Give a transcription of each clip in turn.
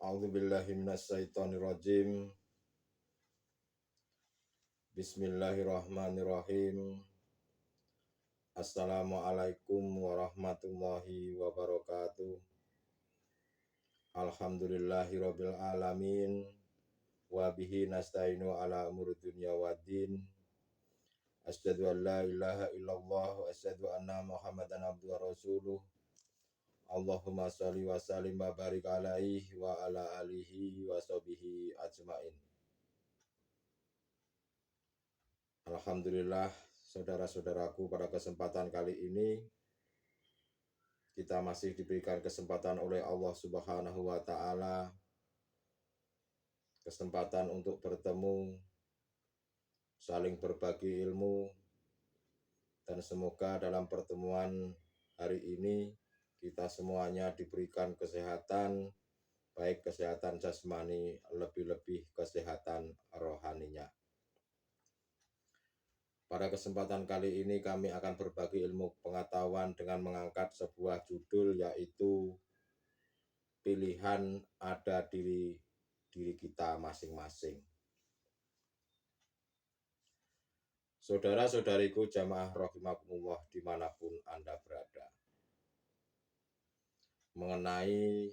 A'udzubillahi minasyaitonirrajim. Bismillahirrahmanirrahim. Assalamualaikum warahmatullahi wabarakatuh. Alhamdulillahirabbil alamin wa bihi nasta'inu ala umuri dunya waddin. Asyhadu an la ilaha illallah wa asyhadu anna Muhammadan abduhu wa rasuluh. Allahumma shalli wa sallim wa barik alaihi wa ala alihi wa sahbihi ajmain. Alhamdulillah, saudara-saudaraku, pada kesempatan kali ini kita masih diberikan kesempatan oleh Allah Subhanahu wa Ta'ala, kesempatan untuk bertemu, saling berbagi ilmu, dan semoga dalam pertemuan hari ini kita semuanya diberikan kesehatan, baik kesehatan jasmani, lebih-lebih kesehatan rohaninya. Pada kesempatan kali ini kami akan berbagi ilmu pengetahuan dengan mengangkat sebuah judul, yaitu pilihan ada diri kita masing-masing. Saudara-saudariku jamaah rahimakumullah dimanapun Anda berada, mengenai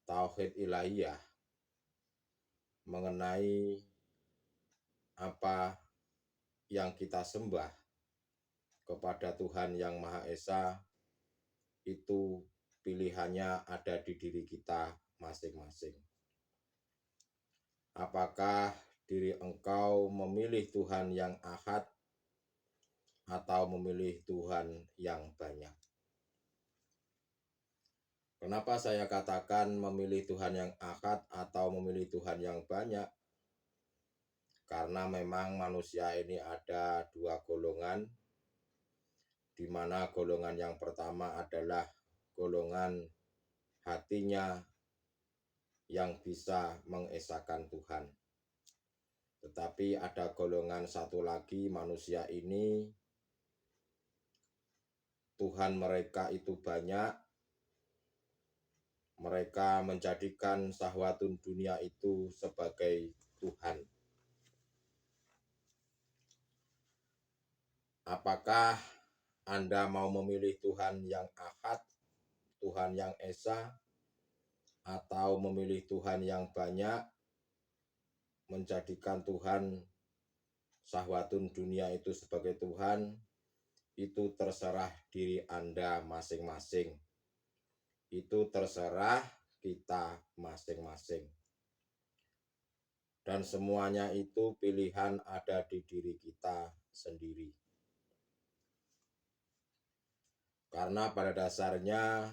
tauhid ilahiyah, mengenai apa yang kita sembah kepada Tuhan Yang Maha Esa, itu pilihannya ada di diri kita masing-masing. Apakah diri engkau memilih Tuhan yang ahad atau memilih Tuhan yang banyak? Kenapa saya katakan memilih Tuhan yang ahad atau memilih Tuhan yang banyak? Karena memang manusia ini ada dua golongan, di mana golongan yang pertama adalah golongan hatinya yang bisa mengesahkan Tuhan. Tetapi ada golongan satu lagi, manusia ini Tuhan mereka itu banyak. Mereka menjadikan syahwatun dunia itu sebagai Tuhan. Apakah Anda mau memilih Tuhan yang ahad, Tuhan yang esa, atau memilih Tuhan yang banyak, menjadikan Tuhan syahwatun dunia itu sebagai Tuhan? Itu terserah diri Anda masing-masing. Itu terserah kita masing-masing. Dan semuanya itu pilihan ada di diri kita sendiri. Karena pada dasarnya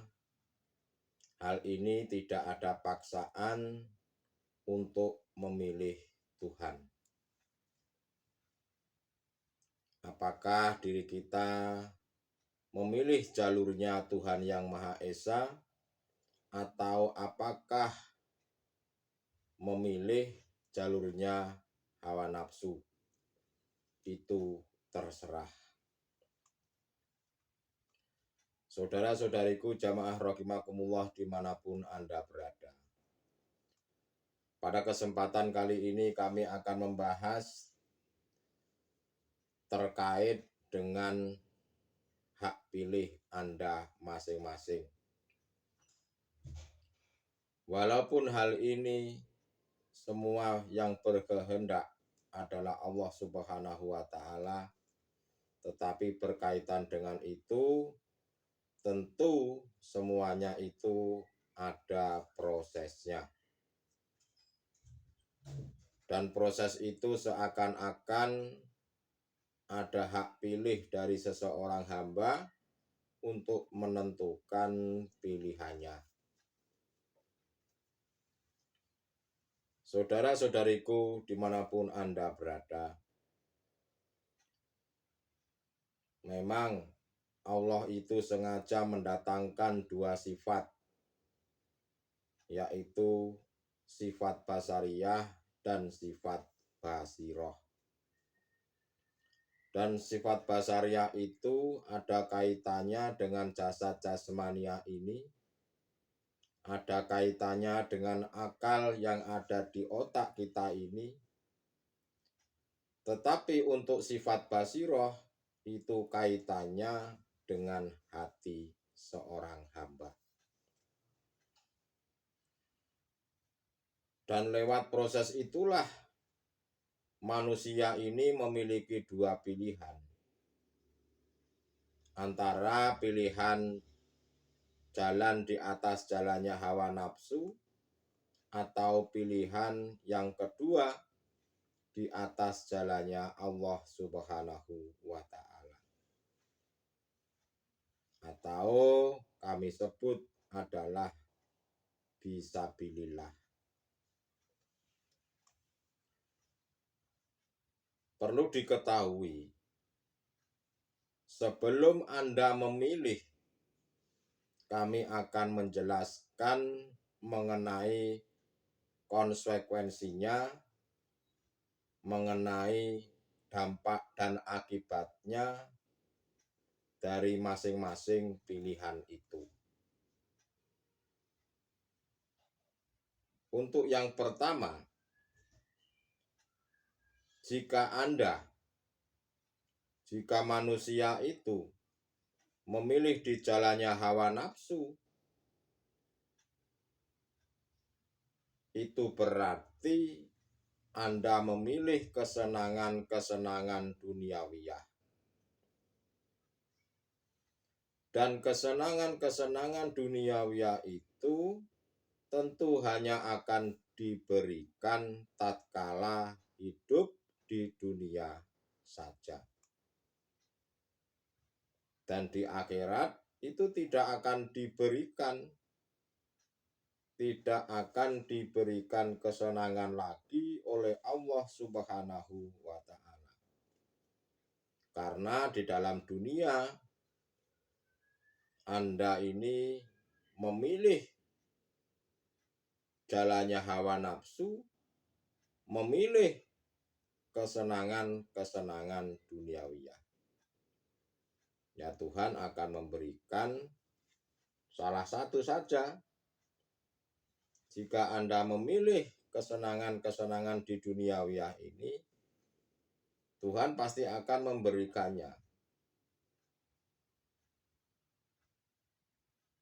hal ini tidak ada paksaan untuk memilih Tuhan. Apakah diri kita memilih jalurnya Tuhan Yang Maha Esa, atau apakah memilih jalurnya hawa nafsu? Itu terserah. Saudara-saudariku jamaah rahimakumullah dimanapun Anda berada, pada kesempatan kali ini kami akan membahas terkait dengan hak pilih Anda masing-masing. Walaupun hal ini semua yang berkehendak adalah Allah Subhanahu wa Ta'ala, tetapi berkaitan dengan itu tentu semuanya itu ada prosesnya. Dan proses itu seakan-akan ada hak pilih dari seseorang hamba untuk menentukan pilihannya. Saudara-saudariku dimanapun Anda berada, memang Allah itu sengaja mendatangkan dua sifat, yaitu sifat basariyah dan sifat basiroh. Dan sifat basariyah itu ada kaitannya dengan jasad jasmania ini, ada kaitannya dengan akal yang ada di otak kita ini. Tetapi untuk sifat basiroh itu kaitannya dengan hati seorang hamba. Dan lewat proses itulah manusia ini memiliki dua pilihan. Antara pilihan jalan di atas jalannya hawa nafsu, atau pilihan yang kedua di atas jalannya Allah Subhanahu wa Ta'ala, atau kami sebut adalah fisabilillah. Perlu diketahui, sebelum Anda memilih, kami akan menjelaskan mengenai konsekuensinya, mengenai dampak dan akibatnya dari masing-masing pilihan itu. Untuk yang pertama, jika manusia itu memilih di jalannya hawa nafsu, itu berarti Anda memilih kesenangan-kesenangan duniawiyah. Dan kesenangan-kesenangan duniawiyah itu tentu hanya akan diberikan tatkala hidup di dunia saja. Dan di akhirat itu tidak akan diberikan kesenangan lagi oleh Allah Subhanahu wa Ta'ala. Karena di dalam dunia Anda ini memilih jalannya hawa nafsu, memilih kesenangan-kesenangan duniawiyah. Ya, Tuhan akan memberikan salah satu saja. Jika Anda memilih kesenangan-kesenangan di duniawiyah ini, Tuhan pasti akan memberikannya.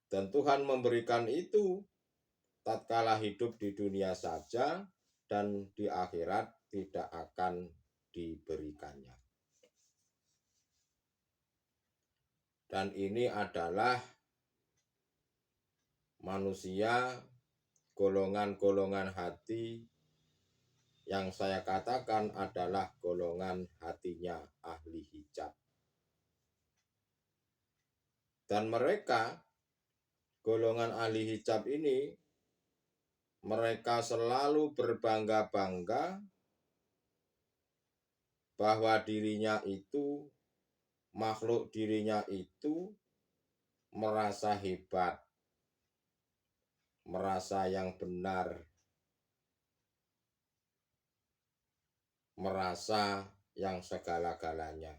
Dan Tuhan memberikan itu tatkala hidup di dunia saja, dan di akhirat tidak akan diberikannya. Dan ini adalah manusia, golongan-golongan hati yang saya katakan adalah golongan hatinya ahli hijab. Dan mereka, golongan ahli hijab ini, mereka selalu berbangga-bangga bahwa dirinya itu, makhluk dirinya itu merasa hebat, merasa yang benar, merasa yang segala-galanya.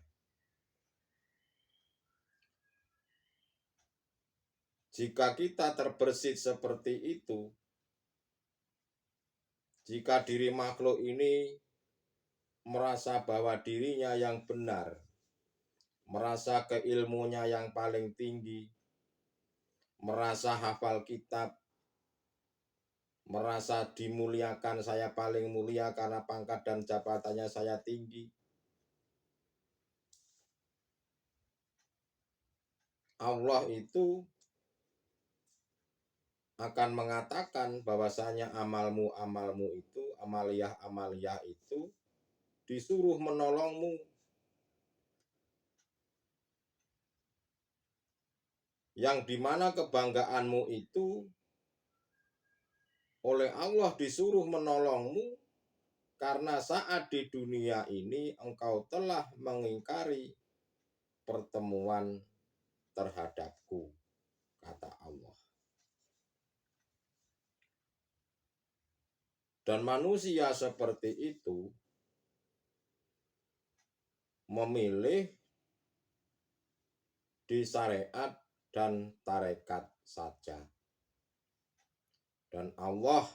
Jika kita terbersit seperti itu, jika diri makhluk ini merasa bahwa dirinya yang benar, merasa keilmunya yang paling tinggi, merasa hafal kitab, merasa dimuliakan, saya paling mulia karena pangkat dan jabatannya saya tinggi, Allah itu akan mengatakan bahwasanya amalmu itu, amaliyah itu disuruh menolongmu. Yang dimana kebanggaanmu itu oleh Allah disuruh menolongmu karena saat di dunia ini engkau telah mengingkari pertemuan terhadapku, kata Allah. Dan manusia seperti itu memilih di syariat dan tarekat saja. Dan Allah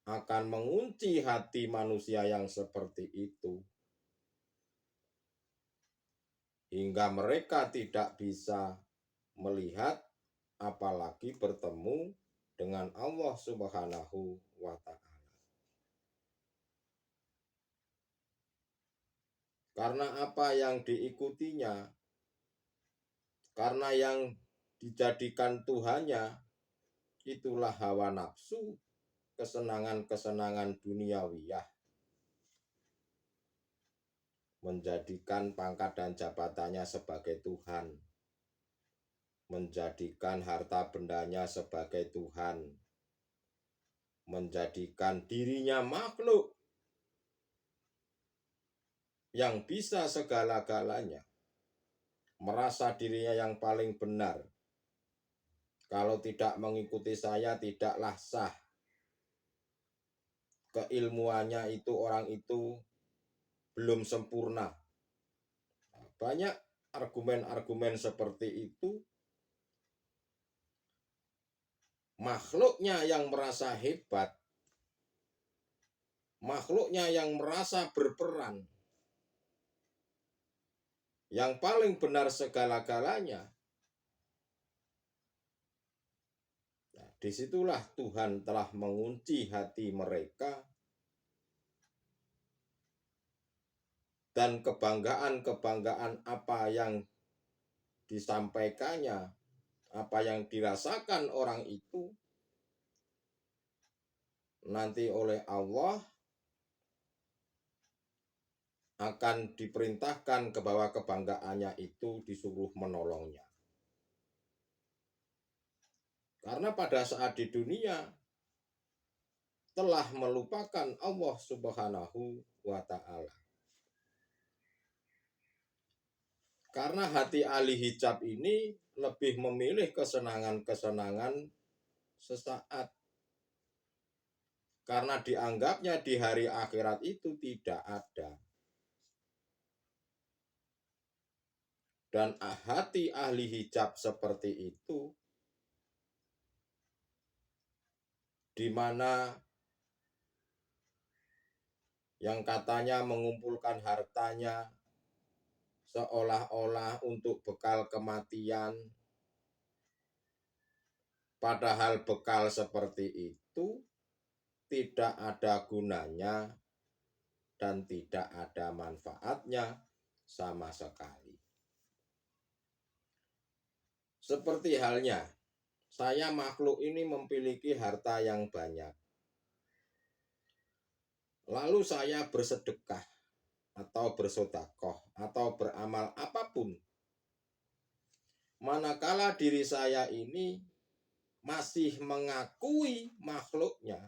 akan mengunci hati manusia yang seperti itu, hingga mereka tidak bisa melihat apalagi bertemu dengan Allah Subhanahu wa Ta'ala. Karena apa yang diikutinya, karena yang dijadikan Tuhannya itulah hawa nafsu, kesenangan-kesenangan duniawiyah, menjadikan pangkat dan jabatannya sebagai Tuhan, menjadikan harta bendanya sebagai Tuhan, menjadikan dirinya makhluk yang bisa segala-galanya, merasa dirinya yang paling benar. Kalau tidak mengikuti saya tidaklah sah. Keilmuannya itu, orang itu belum sempurna. Banyak argumen-argumen seperti itu. Makhluknya yang merasa hebat, makhluknya yang merasa berperan, yang paling benar segala-galanya. Nah, disitulah Tuhan telah mengunci hati mereka, dan kebanggaan-kebanggaan apa yang disampaikannya, apa yang dirasakan orang itu, nanti oleh Allah akan diperintahkan ke bawah kebanggaannya itu disuruh menolongnya. Karena pada saat di dunia telah melupakan Allah Subhanahu wa Ta'ala. Karena hati ahli hijab ini lebih memilih kesenangan-kesenangan sesaat. Karena dianggapnya di hari akhirat itu tidak ada. Dan hati ahli hijab seperti itu, di mana yang katanya mengumpulkan hartanya seolah-olah untuk bekal kematian, padahal bekal seperti itu tidak ada gunanya dan tidak ada manfaatnya sama sekali. Seperti halnya saya makhluk ini memiliki harta yang banyak, lalu saya bersedekah atau bersedekah atau beramal apapun, manakala diri saya ini masih mengakui makhluknya,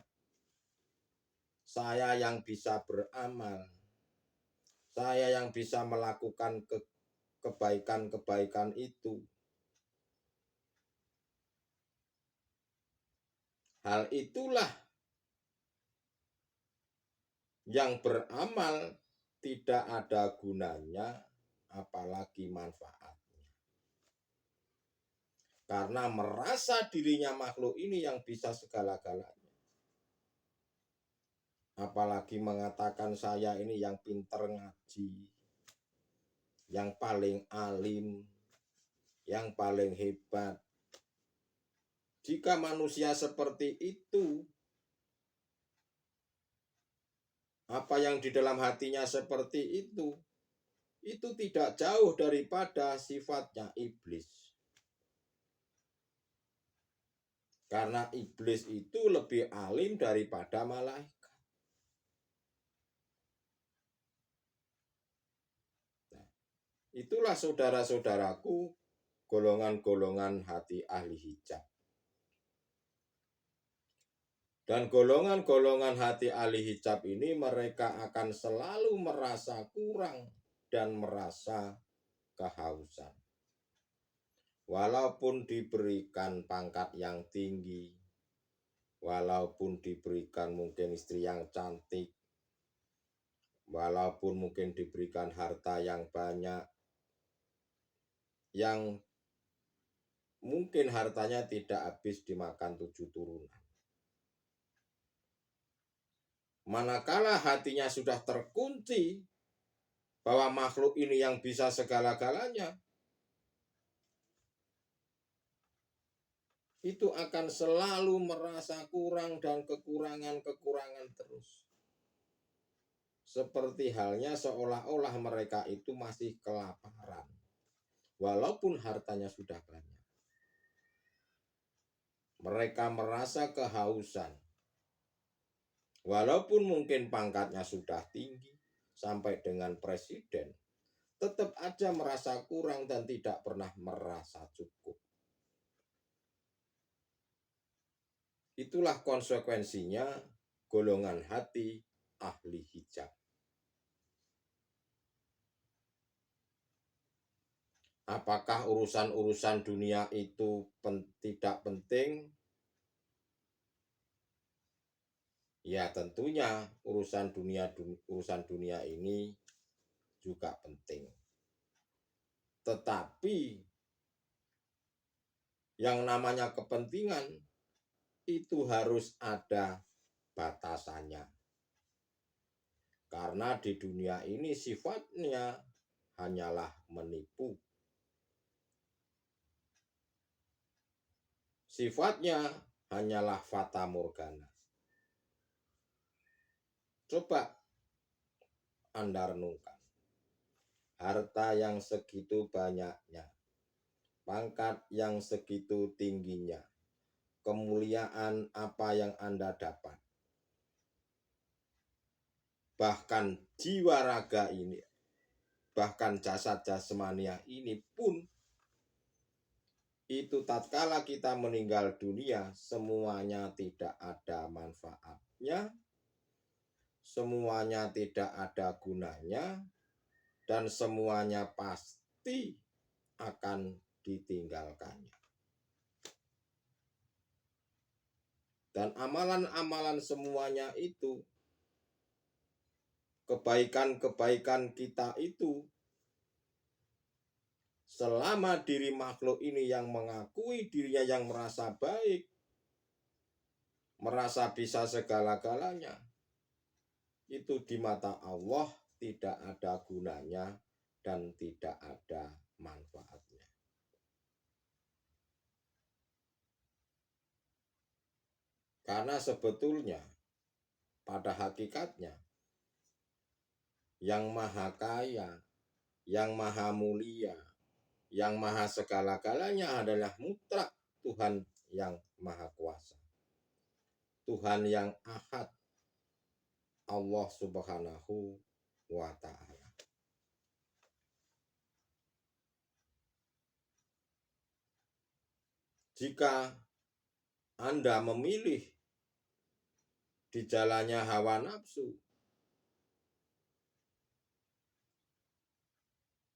saya yang bisa beramal, saya yang bisa melakukan kebaikan-kebaikan itu. Hal itulah yang beramal tidak ada gunanya, apalagi manfaatnya. Karena merasa dirinya makhluk ini yang bisa segala-galanya. Apalagi mengatakan saya ini yang pinter ngaji, yang paling alim, yang paling hebat. Jika manusia seperti itu, apa yang di dalam hatinya seperti itu tidak jauh daripada sifatnya iblis. Karena iblis itu lebih alim daripada malaikat. Nah, itulah saudara-saudaraku, golongan-golongan hati ahli hijab. Dan golongan-golongan hati ahli hijab ini mereka akan selalu merasa kurang dan merasa kehausan. Walaupun diberikan pangkat yang tinggi, walaupun diberikan mungkin istri yang cantik, walaupun mungkin diberikan harta yang banyak, yang mungkin hartanya tidak habis dimakan 7 turunan. Manakala hatinya sudah terkunci bahwa makhluk ini yang bisa segala-galanya, itu akan selalu merasa kurang dan kekurangan-kekurangan terus. Seperti halnya seolah-olah mereka itu masih kelaparan, walaupun hartanya sudah banyak. Mereka merasa kehausan, walaupun mungkin pangkatnya sudah tinggi, sampai dengan presiden, tetap aja merasa kurang dan tidak pernah merasa cukup. Itulah konsekuensinya golongan hati ahli hijab. Apakah urusan-urusan dunia itu tidak penting? Ya tentunya urusan dunia ini juga penting. Tetapi yang namanya kepentingan itu harus ada batasannya. Karena di dunia ini sifatnya hanyalah menipu. Sifatnya hanyalah fata morgana. Coba Anda renungkan. Harta yang segitu banyaknya, pangkat yang segitu tingginya, kemuliaan apa yang Anda dapat, bahkan jiwa raga ini, bahkan jasad jasmania ini pun, itu tatkala kita meninggal dunia, semuanya tidak ada manfaatnya, semuanya tidak ada gunanya, dan semuanya pasti akan ditinggalkannya. Dan amalan-amalan semuanya itu, kebaikan-kebaikan kita itu, selama diri makhluk ini yang mengakui dirinya yang merasa baik, merasa bisa segala-galanya, itu di mata Allah tidak ada gunanya dan tidak ada manfaatnya. Karena sebetulnya pada hakikatnya yang maha kaya, yang maha mulia, yang maha segala-galanya adalah mutlak Tuhan yang maha kuasa, Tuhan yang ahad, Allah subhanahu wa ta'ala. Jika Anda memilih di jalannya hawa nafsu,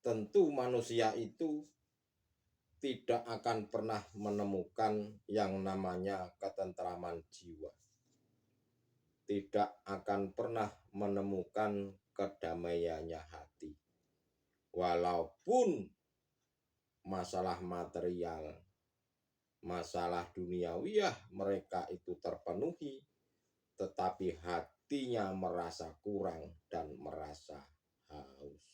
tentu manusia itu tidak akan pernah menemukan yang namanya ketentraman jiwa. Tidak akan pernah menemukan kedamaiannya hati. Walaupun masalah material, masalah duniawiyah mereka itu terpenuhi, tetapi hatinya merasa kurang dan merasa haus.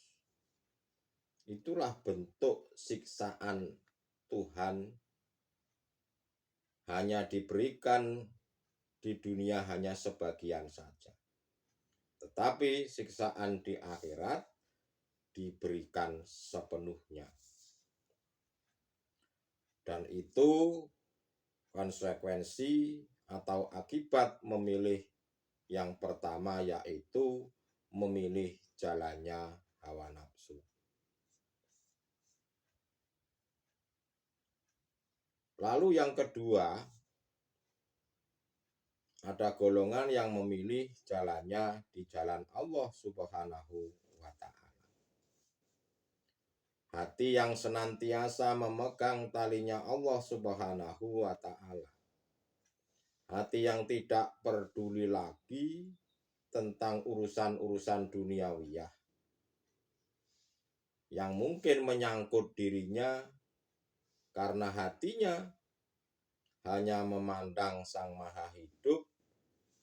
Itulah bentuk siksaan Tuhan, hanya diberikan di dunia hanya sebagian saja. Tetapi siksaan di akhirat diberikan sepenuhnya. Dan itu konsekuensi atau akibat memilih yang pertama, yaitu memilih jalannya hawa nafsu. Lalu yang kedua, ada golongan yang memilih jalannya di jalan Allah subhanahu wa ta'ala. Hati yang senantiasa memegang talinya Allah subhanahu wa ta'ala. Hati yang tidak peduli lagi tentang urusan-urusan duniawiyah yang mungkin menyangkut dirinya, karena hatinya hanya memandang Sang Maha Hidup,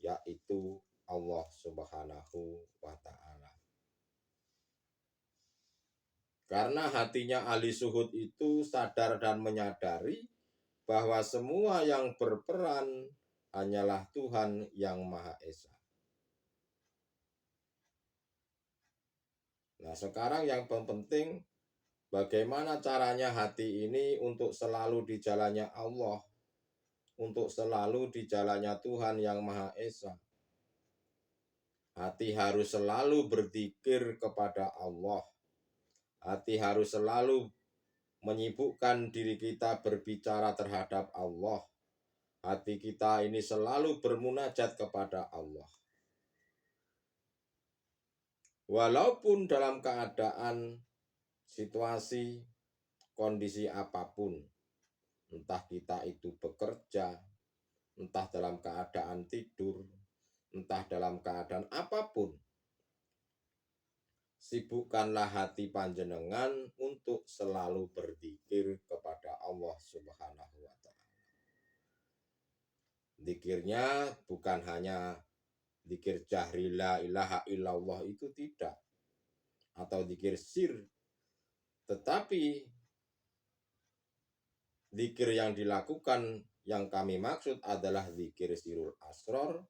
yaitu Allah Subhanahu wa Ta'ala. Karena hatinya ahli suhud itu sadar dan menyadari bahwa semua yang berperan hanyalah Tuhan yang Maha Esa. Nah, sekarang yang penting bagaimana caranya hati ini untuk selalu di jalannya Allah, untuk selalu di jalannya Tuhan yang Maha Esa. Hati harus selalu berzikir kepada Allah. Hati harus selalu menyibukkan diri kita berbicara terhadap Allah. Hati kita ini selalu bermunajat kepada Allah. Walaupun dalam keadaan situasi, kondisi apapun, entah kita itu bekerja, entah dalam keadaan tidur, entah dalam keadaan apapun, sibukkanlah hati panjenengan untuk selalu berzikir kepada Allah Subhanahu wa Ta'ala. Zikirnya bukan hanya zikir jahri la ilaha illallah, itu tidak, atau zikir sir, tetapi zikir yang dilakukan yang kami maksud adalah zikir sirul asror,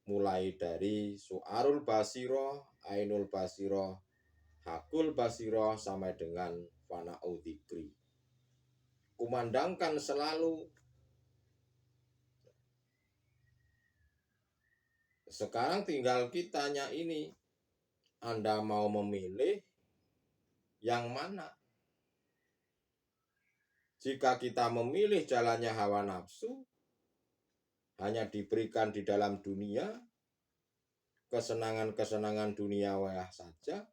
mulai dari su'arul basiro, ainul basiro, hakul basiro, sampai dengan fana'u zikri. Kumandangkan selalu. Sekarang tinggal kitanya ini, Anda mau memilih yang mana? Jika kita memilih jalannya hawa nafsu, hanya diberikan di dalam dunia, kesenangan-kesenangan duniawi saja,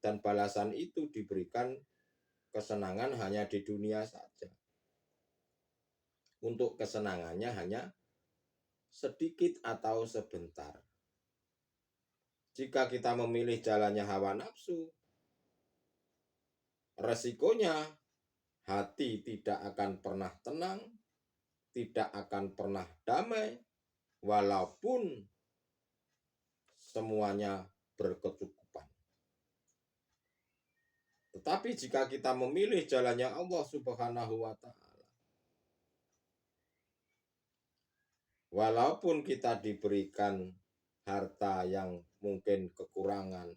dan balasan itu diberikan kesenangan hanya di dunia saja. Untuk kesenangannya hanya sedikit atau sebentar. Jika kita memilih jalannya hawa nafsu, resikonya hati tidak akan pernah tenang, tidak akan pernah damai, walaupun semuanya berkecukupan. Tetapi jika kita memilih jalannya Allah Subhanahu wa Ta'ala, walaupun kita diberikan harta yang mungkin kekurangan,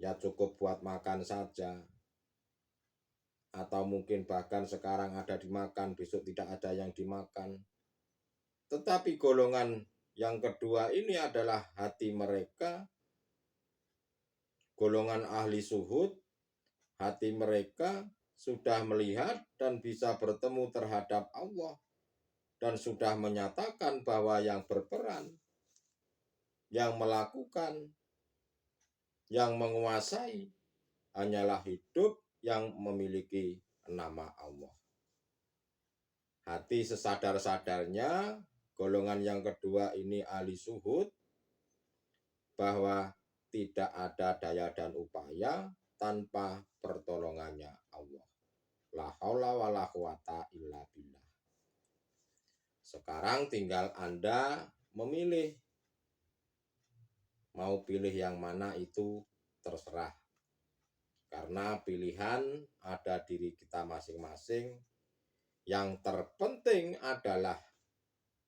ya cukup buat makan saja, atau mungkin bahkan sekarang ada dimakan, besok tidak ada yang dimakan. Tetapi golongan yang kedua ini adalah hati mereka, golongan ahli suhud, hati mereka sudah melihat dan bisa bertemu terhadap Allah, dan sudah menyatakan bahwa yang berperan, yang melakukan, yang menguasai hanyalah hidup yang memiliki nama Allah. Hati sesadar-sadarnya, golongan yang kedua ini ahli suhud, bahwa tidak ada daya dan upaya tanpa pertolongannya Allah. La haula wa la quwata illa billah. Sekarang tinggal Anda memilih. Mau pilih yang mana itu terserah. Karena pilihan ada diri kita masing-masing. Yang terpenting adalah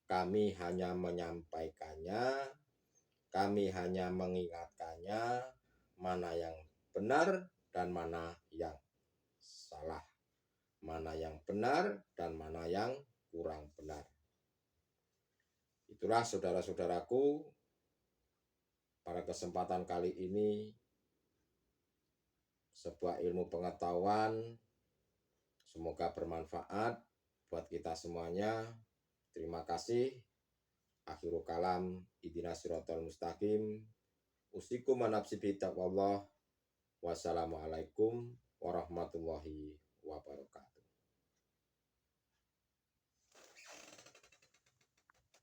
kami hanya menyampaikannya, kami hanya mengingatkannya mana yang benar dan mana yang salah, mana yang benar dan mana yang kurang benar. Itulah saudara-saudaraku, pada kesempatan kali ini sebuah ilmu pengetahuan, semoga bermanfaat buat kita semuanya. Terima kasih. Akhirul kalam, ihdinas siratal mustaqim. Usikum manapsi bitaqwallah. Wassalamualaikum warahmatullahi wabarakatuh.